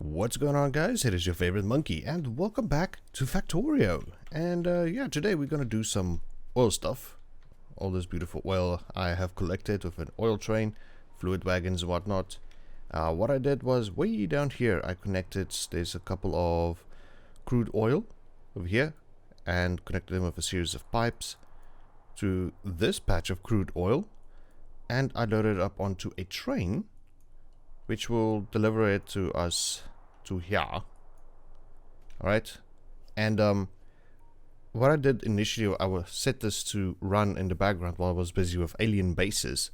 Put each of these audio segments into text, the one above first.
What's going on, guys? It is your favorite monkey and welcome back to Factorio. And yeah, today we're gonna do some oil stuff. All this beautiful oil I have collected with an oil train, fluid wagons and whatnot. What I did was way down here I connected, there's a couple of crude oil over here, and connected them with a series of pipes to this patch of crude oil, and I loaded it up onto a train which will deliver it to us to here. Alright, and what I did initially, I will set this to run in the background while I was busy with alien bases,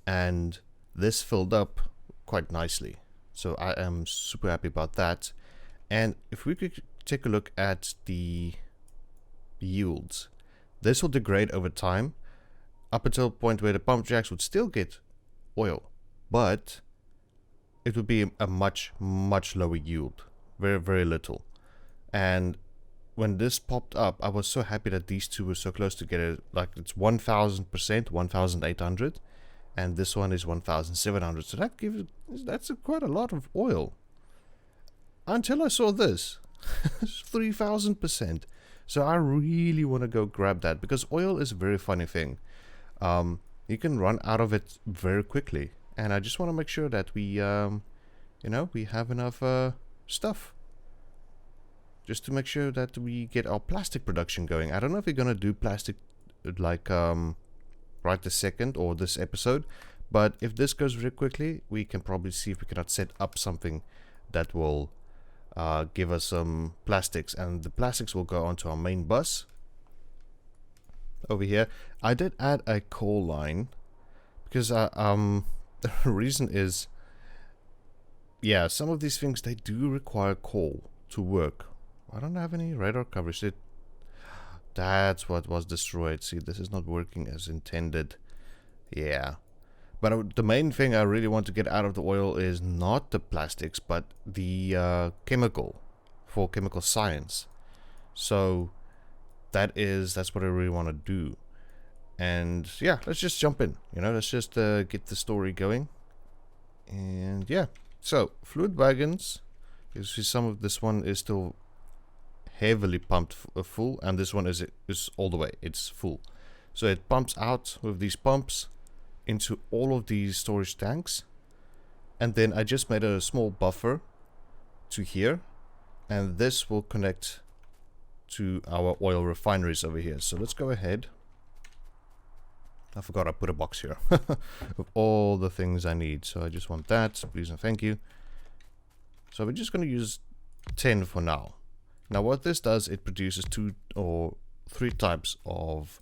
and this filled up quite nicely, so I am super happy about that. And if we could take a look at the yields, this will degrade over time up until a point where the pump jacks would still get oil, but it would be a much lower yield, very little. And when this popped up, I was so happy that these two were so close together. Like, it's 1000%, 1800, and this one is 1700. So that gives that's quite a lot of oil. Until I saw this, 3000%. So I really want to go grab that, because oil is a very funny thing. You can run out of it very quickly. And I just want to make sure that we, you know, we have enough stuff. Just to make sure that we get our plastic production going. I don't know if we're going to do plastic like right this second or this episode. But if this goes very quickly, we can probably see if we cannot set up something that will give us some plastics. And the plastics will go onto our main bus. Over here, I did add a coal line. Because the reason is, yeah, some of these things, they do require coal to work. I don't have any radar coverage. That's what was destroyed. See, this is not working as intended. Yeah. But the main thing I really want to get out of the oil is not the plastics, but the chemical, for chemical science. So that's what I really want to do. And yeah, let's just jump in, you know, let's just get the story going. And yeah, so fluid wagons, you see some of this one is still heavily pumped full, and this one is all the way, it's full. So it pumps out with these pumps into all of these storage tanks. And then I just made a small buffer to here, and this will connect to our oil refineries over here. So let's go ahead. I forgot I put a box here of all the things I need. So I just want that, please and thank you. So we're just going to use 10 for now. Now what this does, it produces 2 or 3 types of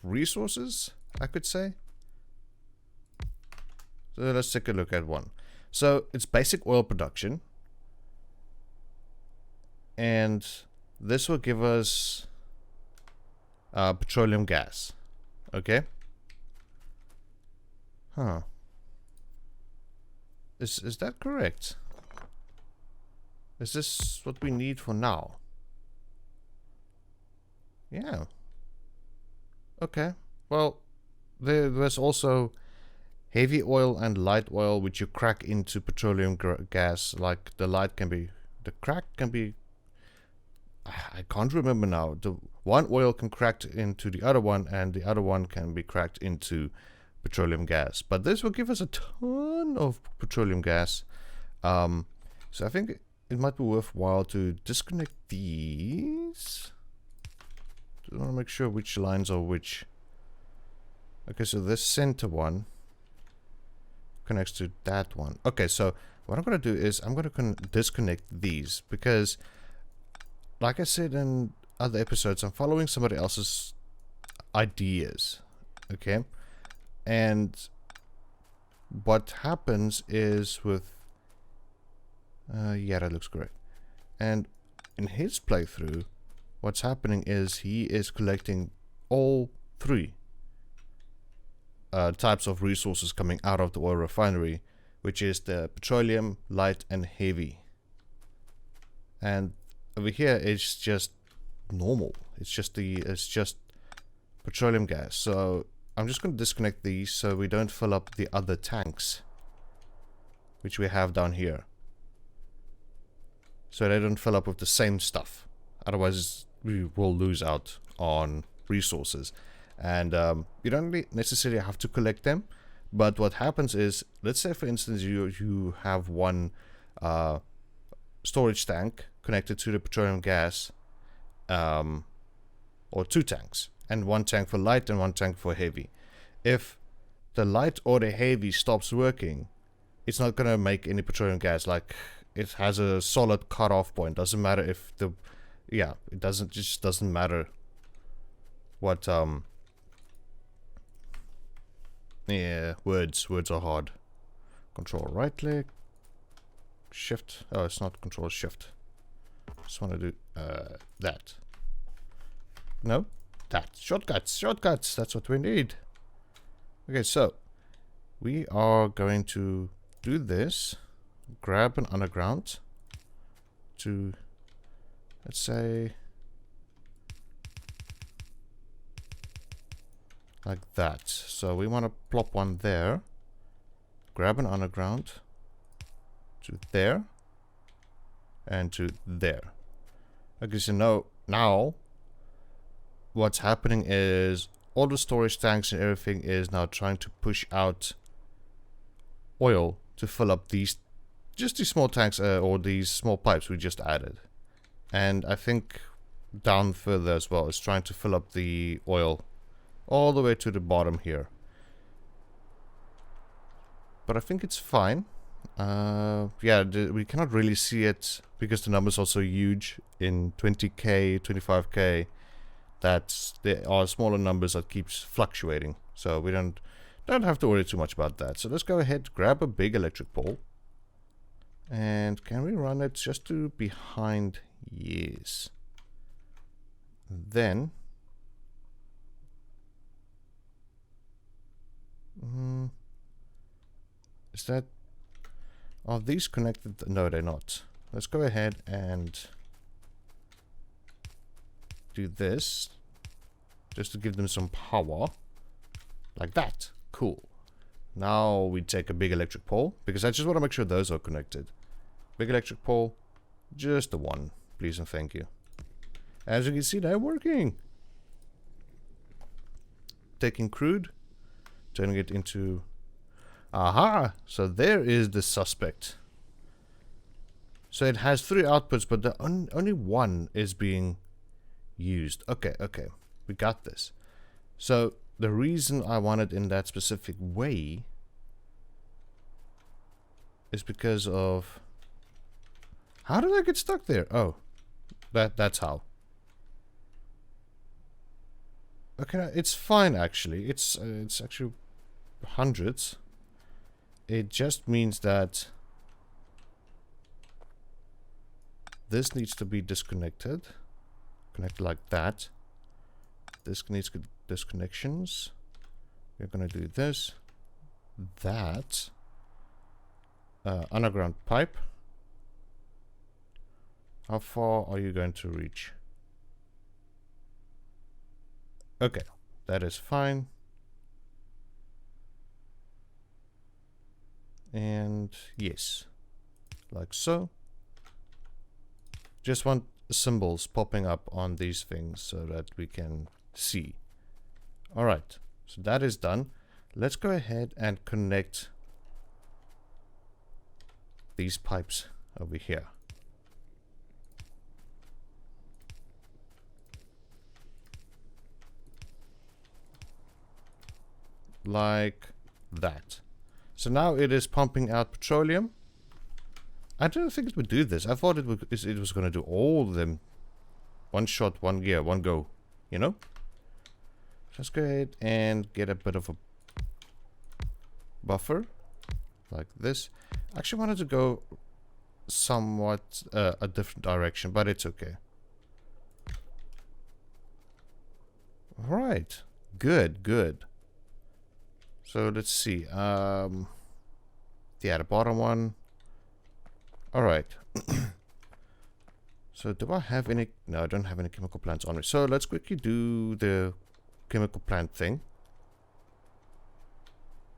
resources, I could say. So let's take a look at one. So it's basic oil production. And this will give us petroleum gas. Okay. Huh. Is that correct? Is this what we need for now? Yeah. Okay. Well, there's also heavy oil and light oil, which you crack into petroleum gas. Like the crack can be, I can't remember now. The one oil can crack into the other one, and the other one can be cracked into petroleum gas. But this will give us a ton of petroleum gas. So I think it might be worthwhile to disconnect these. I want to make sure which lines are which. Okay, so this center one connects to that one. Okay, so what I'm going to do is I'm going to disconnect these, because like I said in other episodes, I'm following somebody else's ideas. Okay? And what happens is with yeah, that looks great. And in his playthrough, what's happening is he is collecting all 3 types of resources coming out of the oil refinery, which is the petroleum, light, and heavy. And over here it's just normal. It's just petroleum gas. So I'm just going to disconnect these so we don't fill up the other tanks. which we have down here. So they don't fill up with the same stuff. Otherwise, we will lose out on resources. And you don't necessarily have to collect them. But what happens is, let's say for instance, you have one storage tank connected to the petroleum gas, or 2 tanks, and 1 tank for light and 1 tank for heavy. If the light or the heavy stops working, it's not going to make any petroleum gas. Like, it has a solid cutoff point. Doesn't matter if the, yeah, it just doesn't matter what, yeah, words are hard. Control right click, shift, oh, it's not control shift. Just want to do, that. No, that, shortcuts, that's what we need. Okay, so, we are going to do this, grab an underground to, let's say, like that. So we want to plop one there, grab an underground to there, and to there. Okay, so now what's happening is all the storage tanks and everything is now trying to push out oil to fill up these small tanks, or these small pipes we just added. And I think down further as well, it's trying to fill up the oil all the way to the bottom here. But I think it's fine. Yeah, we cannot really see it because the numbers are so huge in 20k, 25k, that there are smaller numbers that keeps fluctuating. So we don't have to worry too much about that. So let's go ahead, grab a big electric pole. And can we run it just to behind? Yes. Then is that, are these connected? No, they're not. Let's go ahead and do this just to give them some power, like that. Cool. Now we take a big electric pole, because I just want to make sure those are connected. Big electric pole, just the one, please and thank you. As you can see, they're working. Taking crude, turning it into, aha, so there is the suspect. So it has 3 outputs, but the only one is being used. Okay, we got this. So the reason I want it in that specific way is because of, how did I get stuck there? Oh, that's how. Okay, it's fine actually. It's actually hundreds. It just means that this needs to be disconnected. Connect like that. This needs disconnections. We're gonna do this. That. Underground pipe. How far are you going to reach? Okay, that is fine. And yes, like so. Just want symbols popping up on these things so that we can see. Alright, so that is done. Let's go ahead and connect these pipes over here. Like that. So now it is pumping out petroleum. I don't think it would do this. I thought it was going to do all of them. One shot, one gear, one go. You know? Let's go ahead and get a bit of a buffer. Like this. I actually wanted to go somewhat a different direction, but it's okay. Alright. Good. So let's see. Yeah, the bottom one. Alright. So do I have any? No, I don't have any chemical plants on me. So let's quickly do the chemical plant thing.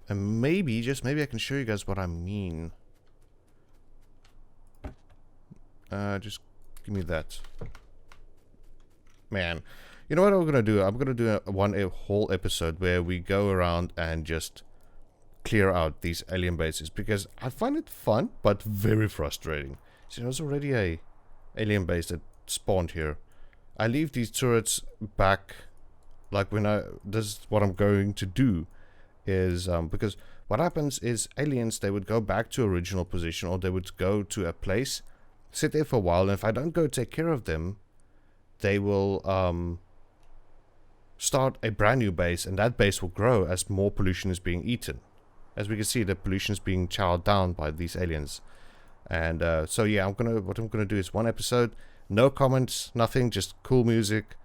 And maybe, just maybe I can show you guys what I mean. Just give me that. Man. You know what I'm gonna do? I'm gonna do a whole episode where we go around and just clear out these alien bases, because I find it fun but very frustrating. See, there's already a alien base that spawned here. I leave these turrets back, like when this is what I'm going to do, is because what happens is aliens, they would go back to original position, or they would go to a place, sit there for a while, and if I don't go take care of them, they will start a brand new base, and that base will grow as more pollution is being eaten. As we can see, the pollution is being chowed down by these aliens. And so yeah, what I'm gonna do is one episode, no comments, nothing, just cool music,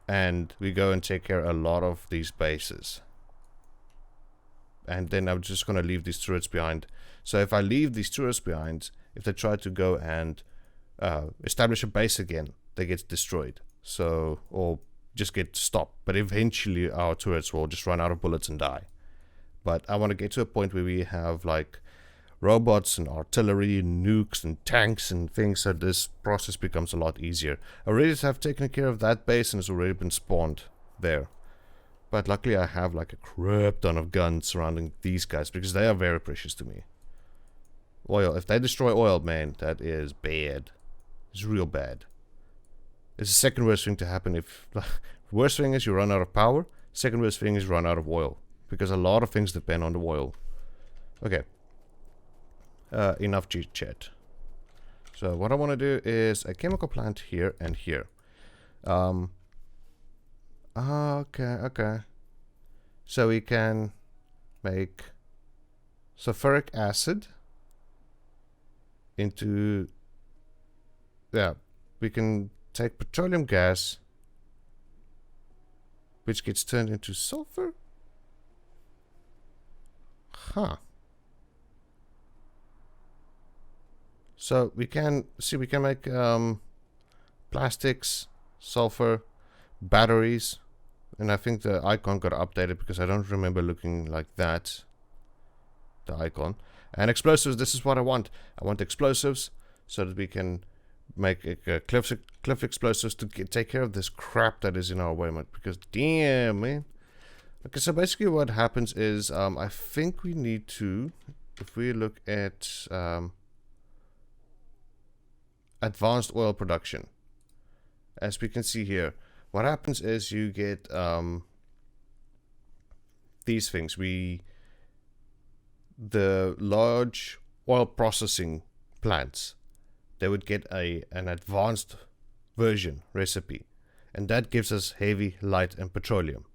and we go and take care of a lot of these bases. And then I'm just gonna leave these turrets behind. So if I leave these turrets behind, if they try to go and establish a base again, they get destroyed. So, or just get stopped. But eventually our turrets will just run out of bullets and die. But I want to get to a point where we have like robots and artillery and nukes and tanks and things, so this process becomes a lot easier. I already have taken care of that base and it's already been spawned there. But luckily I have like a crap ton of guns surrounding these guys, because they are very precious to me. Oil, if they destroy oil, man, that is bad. It's real bad. It's the second worst thing to happen. If worst thing is you run out of power, second worst thing is run out of oil, because a lot of things depend on the oil. Okay. Enough chit chat. So what I want to do is a chemical plant here and here. Okay. So we can make sulfuric acid into, yeah, we can take petroleum gas, which gets turned into sulfur. Huh. So we can see, we can make plastics, sulfur, batteries, and I think the icon got updated because I don't remember looking like that. The icon. And explosives, this is what I want. I want explosives so that we can make cliff explosives to take care of this crap that is in our way, because damn, man. Okay, so basically what happens is I think we need to, if we look at advanced oil production, as we can see here, what happens is you get these things. The large oil processing plants, they would get an advanced version recipe, and that gives us heavy, light, and petroleum,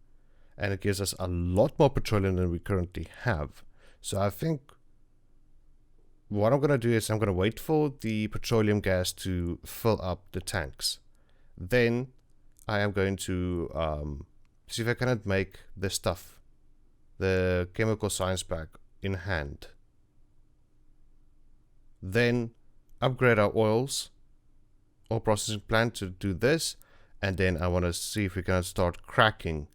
and it gives us a lot more petroleum than we currently have. So I think what I'm going to do is I'm going to wait for the petroleum gas to fill up the tanks. Then I am going to see if I cannot make this stuff, the chemical science pack, in hand. Then upgrade our oil processing plant to do this, and then I want to see if we can start cracking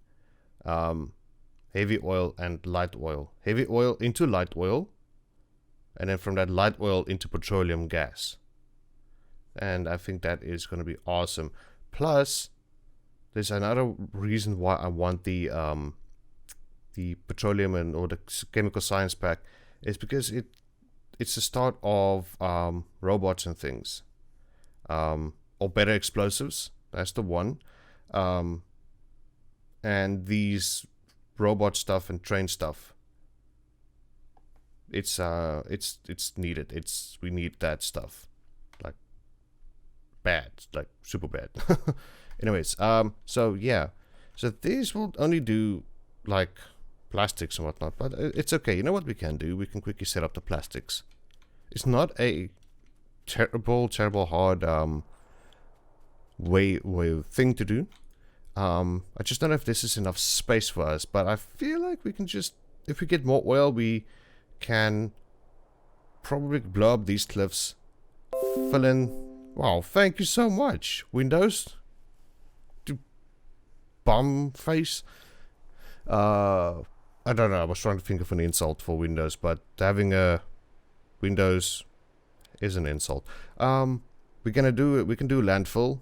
heavy oil and light oil. Heavy oil into light oil, and then from that light oil into petroleum gas. And I think that is going to be awesome. Plus, there's another reason why I want the petroleum or the chemical science pack, is because it's the start of robots and things, or better explosives. That's the one. And these robot stuff and train stuff, it's needed. We need that stuff, like bad, like super bad. Anyways, so yeah, so these will only do like plastics and whatnot, but it's okay. You know what we can do? We can quickly set up the plastics. It's not a terrible hard thing to do. I just don't know if this is enough space for us, but I feel like we can just, if we get more oil, we can probably blow up these cliffs, fill in. Wow, thank you so much, Windows. Bum face. I don't know, I was trying to think of an insult for Windows, but having a Windows is an insult. we can do landfill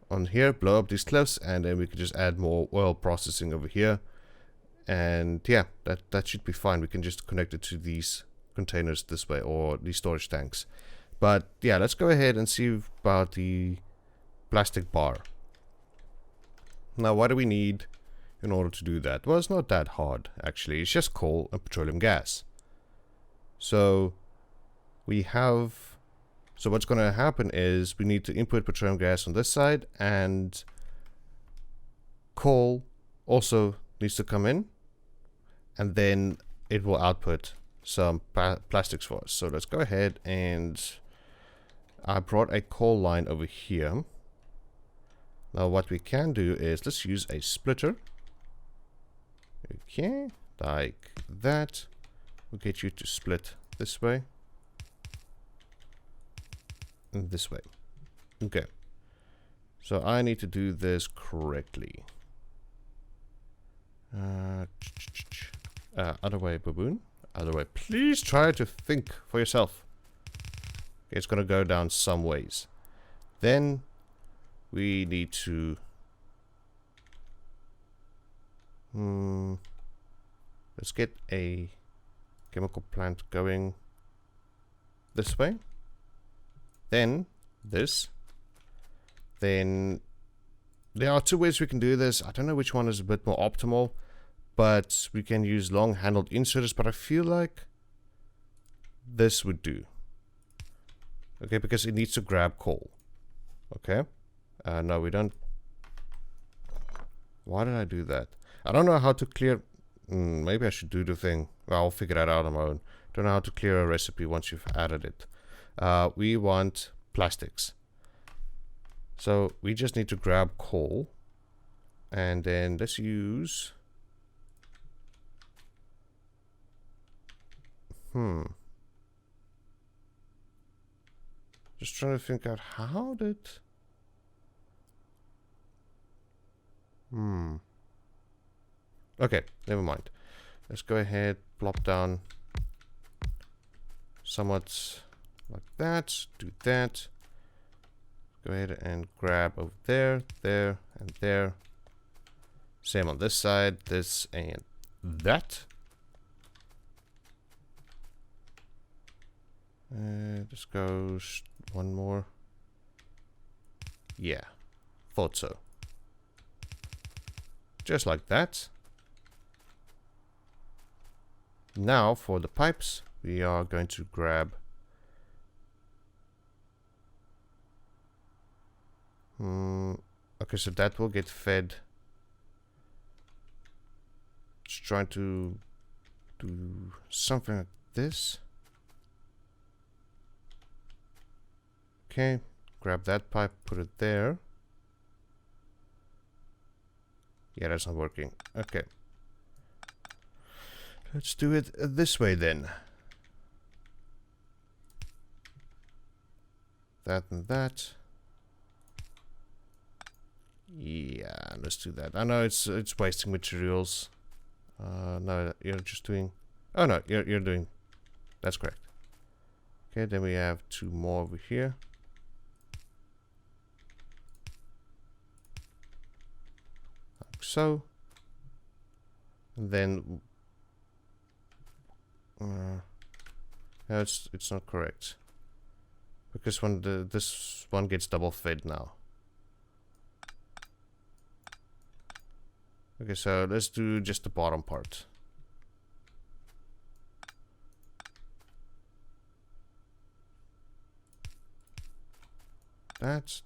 on here, blow up these cliffs, and then we can just add more oil processing over here. And yeah, that should be fine. We can just connect it to these containers this way, or these storage tanks. But yeah, let's go ahead and see about the plastic bar. Now, what do we need in order to do that? Well, it's not that hard, actually. It's just coal and petroleum gas. So we have... So what's going to happen is we need to input petroleum gas on this side, and coal also needs to come in, and then it will output some plastics for us. So let's go ahead, and I brought a coal line over here. Now what we can do is let's use a splitter. Okay, like that. We'll get you to split this way and this way. Okay, so I need to do this correctly. Other way, Baboon. Other way. Please try to think for yourself. Okay, it's gonna go down some ways. Then we need to let's get a chemical plant going this way. Then this. Then there are two ways we can do this. I don't know which one is a bit more optimal, but we can use long-handled inserters, but I feel like this would do. Okay, because it needs to grab coal. Okay. No, we don't. Why did I do that? I don't know how to clear... maybe I should do the thing. Well, I'll figure that out on my own. Don't know how to clear a recipe once you've added it. We want plastics. So we just need to grab coal. And then let's use... Just trying to think out how did... Okay, never mind. Let's go ahead, plop down somewhat like that. Do that. Go ahead and grab over there, there, and there. Same on this side, this and that. This goes one more. Yeah, thought so. Just like that. Now for the pipes, we are going to grab okay, so that will get fed. Just trying to do something like this. Okay, grab that pipe, put it there. Yeah, that's not working. Okay. Let's do it this way then. That and that. Yeah, let's do that. I know it's wasting materials. No, you're just doing... Oh no, you're doing... That's correct. Okay, then we have two more over here. Like so. And then... no, it's not correct. Because when this one gets double fed now. Okay, so let's do just the bottom part. That.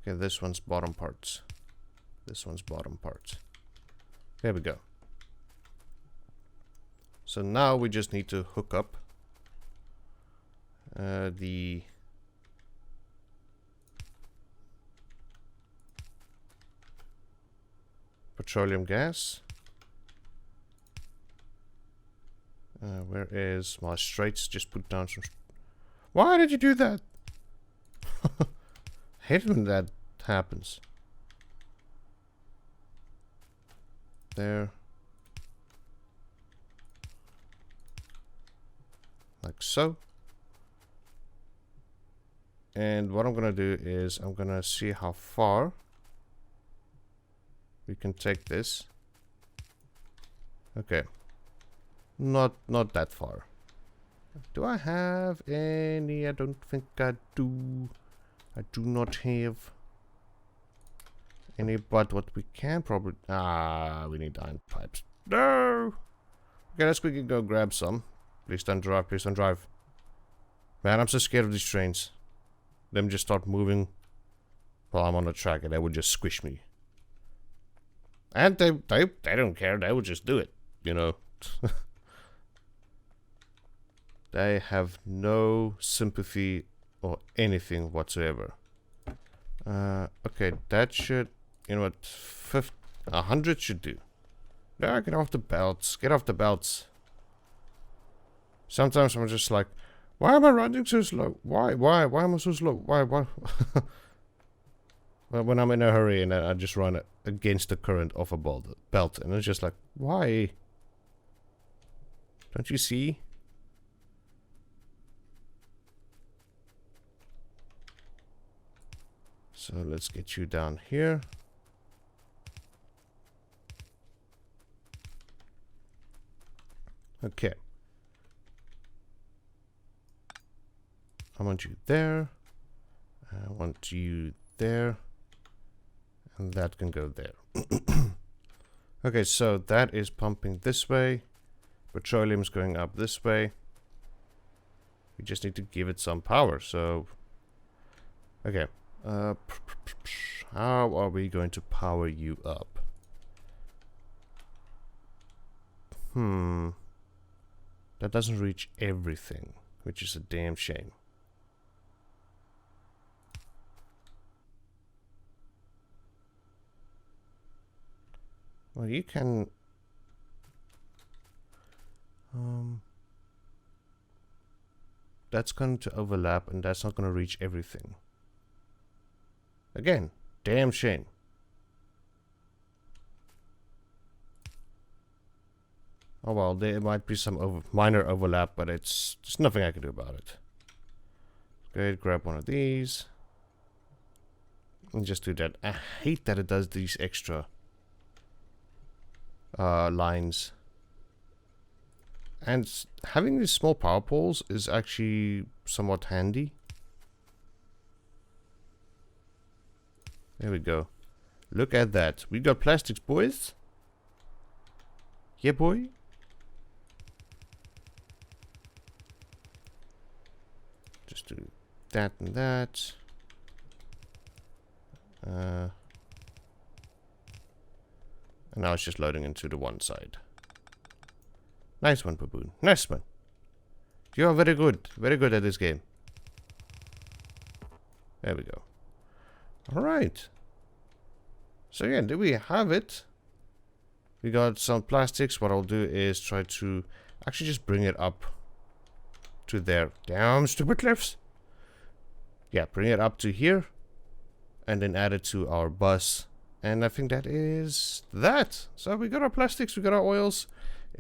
Okay, this one's bottom part. This one's bottom part. There we go. So now we just need to hook up the petroleum gas. Where is my straights? Just put down some... Why did you do that? Hate when that happens. There. Like so. And what I'm gonna do is I'm gonna see how far we can take this. Okay. Not that far. Do I have any? I don't think I do. I do not have any, but what we can probably... we need iron pipes. No! Okay, let's quickly go grab some. Please don't drive, please don't drive. Man, I'm so scared of these trains. Them just start moving while I'm on the track and they would just squish me. And they don't care, they would just do it, you know. They have no sympathy or anything whatsoever. Okay, that should, you know what, 100 should do. No, get off the belts, get off the belts. Sometimes I'm just like, why am I running so slow? Why am I so slow? Why? Well, when I'm in a hurry and I just run against the current of a belt, and it's just like, why? Don't you see? So let's get you down here. Okay. I want you there. I want you there. And that can go there. Okay, so that is pumping this way. Petroleum's going up this way. We just need to give it some power, so... Okay. How are we going to power you up? That doesn't reach everything, which is a damn shame. Well, you can... that's going to overlap, and that's not going to reach everything. Again, damn shame. Oh well, there might be some minor overlap, but there's nothing I can do about it. Go ahead, grab one of these. And just do that. I hate that it does these extra lines. And having these small power poles is actually somewhat handy. There we go. Look at that. We got plastics, boys. Yeah, boy. Just do that and that. And now it's just loading into the one side. Nice one, Baboon. Nice one. You are very good. Very good at this game. There we go. Alright. So yeah, there we have it. We got some plastics. What I'll do is try to actually just bring it up to there. Damn stupid cliffs. Yeah, bring it up to here. And then add it to our bus. And I think that is that. So we got our plastics, we got our oils.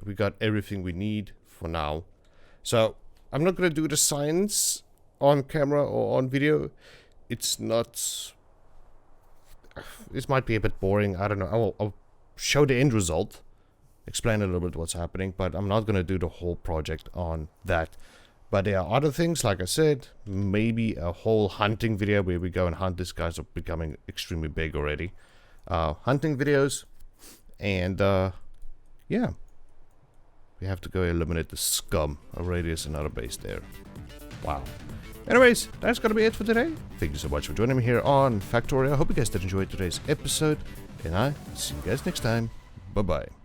We got everything we need for now. So I'm not going to do the science on camera or on video. It's not... This might be a bit boring. I don't know. I'll show the end result. Explain a little bit what's happening. But I'm not going to do the whole project on that. But there are other things, like I said. Maybe a whole hunting video where we go and hunt. These guys are becoming extremely big already. Hunting videos. And, yeah. We have to go eliminate the scum. Already is another base there. Wow. Anyways, that's gonna be it for today. Thank you so much for joining me here on Factorio. I hope you guys did enjoy today's episode. And I see you guys next time. Bye-bye.